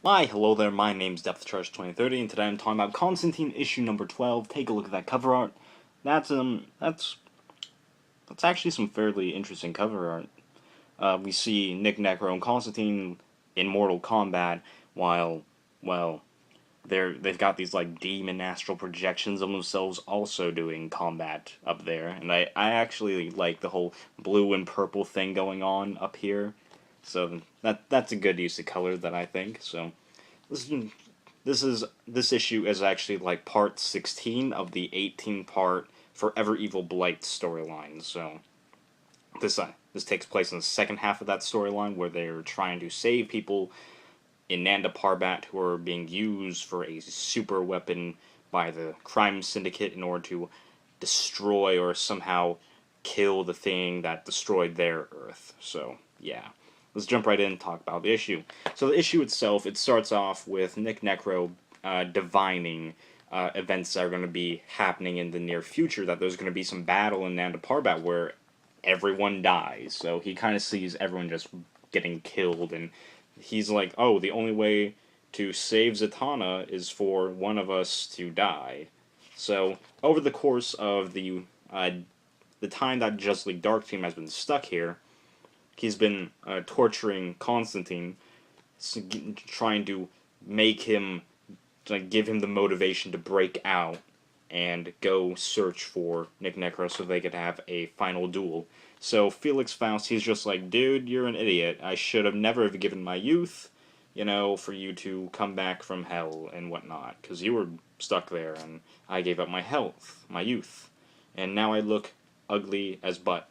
Hi, hello there, my name's DepthCharge2030, and today I'm talking about Constantine issue number 12. Take a look at that cover art. That's actually some fairly interesting cover art. We see Nick Necro and Constantine in Mortal Kombat, while, well, they've got these, like, demon astral projections of themselves also doing combat up there, and I actually like the whole blue and purple thing going on up here, so that's a good use of color that I think, so... This this issue is actually like part 16 of the 18-part Forever Evil Blight storyline. So this takes place in the second half of that storyline where they're trying to save people in Nanda Parbat who are being used for a super weapon by the crime syndicate in order to destroy or somehow kill the thing that destroyed their Earth. So, yeah. Let's jump right in and talk about the issue. So the issue itself, it starts off with Nick Necro divining events that are going to be happening in the near future, that there's going to be some battle in Nanda Parbat where everyone dies. So he kind of sees everyone just getting killed, and he's like, oh, the only way to save Zatanna is for one of us to die. So over the course of the time that Just League Dark Team has been stuck here, he's been torturing Constantine, trying to make him, like, give him the motivation to break out and go search for Nick Necro so they could have a final duel. So Felix Faust, he's just like, dude, you're an idiot. I should have never have given my youth, for you to come back from hell and whatnot, because you were stuck there, and I gave up my health, my youth, and now I look ugly as butt.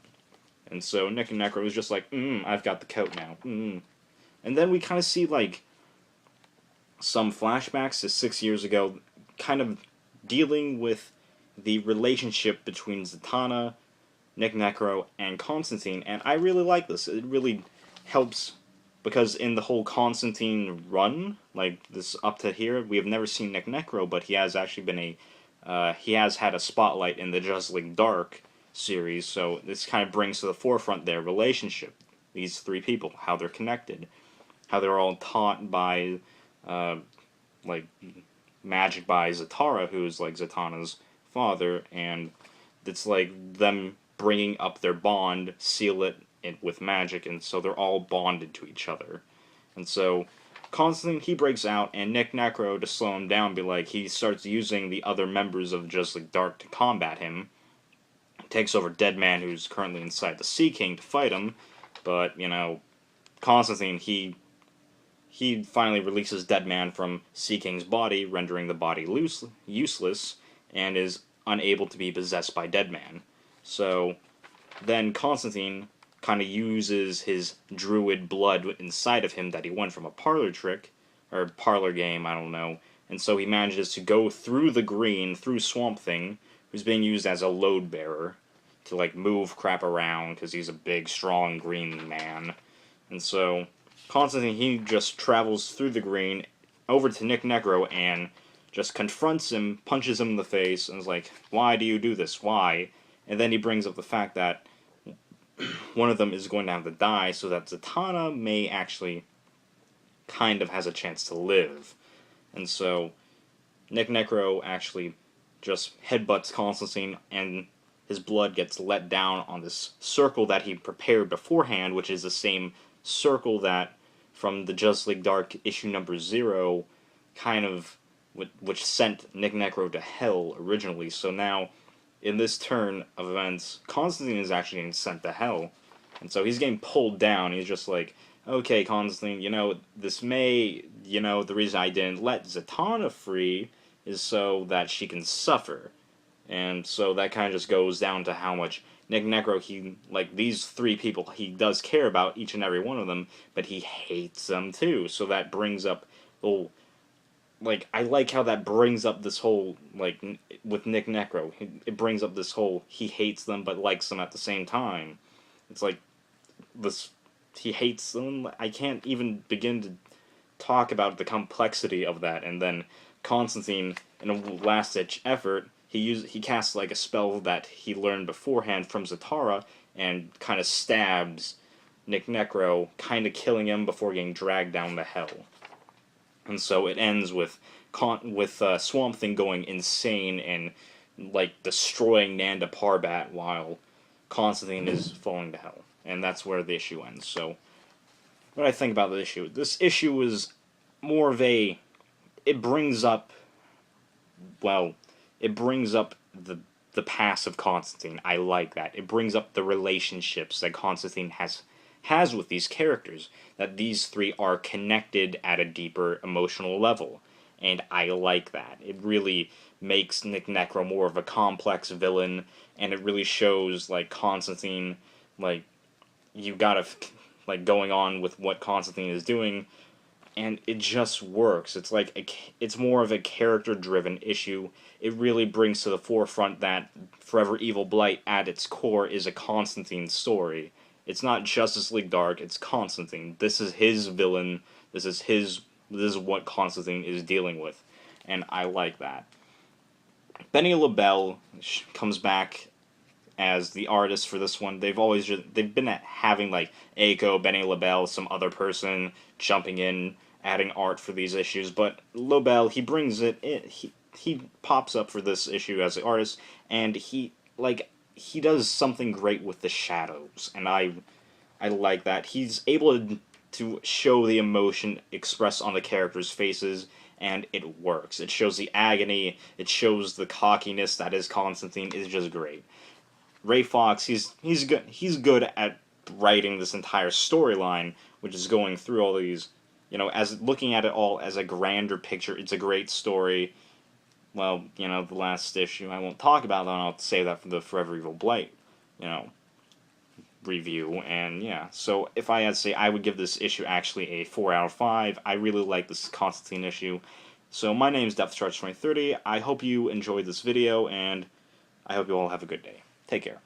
And so Nick and Necro was just like, I've got the coat now. And then we kind of see, like, some flashbacks to 6 years ago, kind of dealing with the relationship between Zatanna, Nick Necro, and Constantine. And I really like this. It really helps because in the whole Constantine run, like this up to here, we have never seen Nick Necro, but he has actually been he has had a spotlight in the Just League Dark series, so this kind of brings to the forefront their relationship. These three people, how they're connected, how they're all taught by, like, magic by Zatara, who's like Zatanna's father, and it's like them bringing up their bond, seal it with magic, and so they're all bonded to each other. And so Constantine, he breaks out, and Nick Necro, to slow him down, he starts using the other members of Just League Dark to combat him, takes over Deadman, who's currently inside the Sea King, to fight him. But, Constantine, he finally releases Deadman from Sea King's body, rendering the body useless, and is unable to be possessed by Deadman. So then Constantine kind of uses his druid blood inside of him that he won from a parlor trick, or parlor game, I don't know. And so he manages to go through the green, through Swamp Thing, who's being used as a load bearer to, like, move crap around because he's a big, strong green man. And so Constantine, he just travels through the green over to Nick Necro and just confronts him, punches him in the face, and is like, why do you do this? Why? And then he brings up the fact that one of them is going to have to die so that Zatanna may actually kind of has a chance to live. And so Nick Necro actually just headbutts Constantine, and his blood gets let down on this circle that he prepared beforehand, which is the same circle that from the Just League Dark issue number 0 kind of which sent Nick Necro to hell originally. So now, in this turn of events, Constantine is actually getting sent to hell. And so he's getting pulled down. He's just like, okay, Constantine, this may, the reason I didn't let Zatanna free is so that she can suffer. And so that kind of just goes down to how much Nick Necro, these three people, he does care about each and every one of them, but he hates them too. So that brings up I like how that brings up this whole, with Nick Necro. It brings up this whole, he hates them but likes them at the same time. It's like, this, he hates them. I can't even begin to talk about the complexity of that. And then Constantine, in a last-ditch effort, he casts like a spell that he learned beforehand from Zatara and kind of stabs Nick Necro, kind of killing him before getting dragged down to hell. And so it ends with Swamp Thing going insane and like destroying Nanda Parbat while Constantine is falling to hell, and that's where the issue ends. So, what I think about the issue: this issue is more of a, it brings up, well, it brings up the past of Constantine. I like that. It brings up the relationships that Constantine has with these characters, that these three are connected at a deeper emotional level. And I like that. It really makes Nick Necro more of a complex villain, and it really shows, like, Constantine, like, you gotta, like, going on with what Constantine is doing, and it just works. It's like, it's more of a character-driven issue. It really brings to the forefront that Forever Evil Blight, at its core, is a Constantine story. It's not Justice League Dark, it's Constantine. This is his villain, this is what Constantine is dealing with, and I like that. Benny LaBelle comes back as the artist for this one. They've been having like Aiko, Benny LaBelle, some other person jumping in, adding art for these issues, but LaBelle, he brings it in, he pops up for this issue as the artist, and he does something great with the shadows, and I like that. He's able to show the emotion expressed on the characters' faces, and it works. It shows the agony, it shows the cockiness that is Constantine. Is just great. Ray Fox, he's good. He's good at writing this entire storyline, which is going through all these, as looking at it all as a grander picture. It's a great story. Well, the last issue I won't talk about that. I'll save that for the Forever Evil Blight, review. And yeah, so if I had to say, I would give this issue actually a 4 out of 5. I really like this Constantine issue. So my name is DepthCharge2030. I hope you enjoyed this video, and I hope you all have a good day. Take care.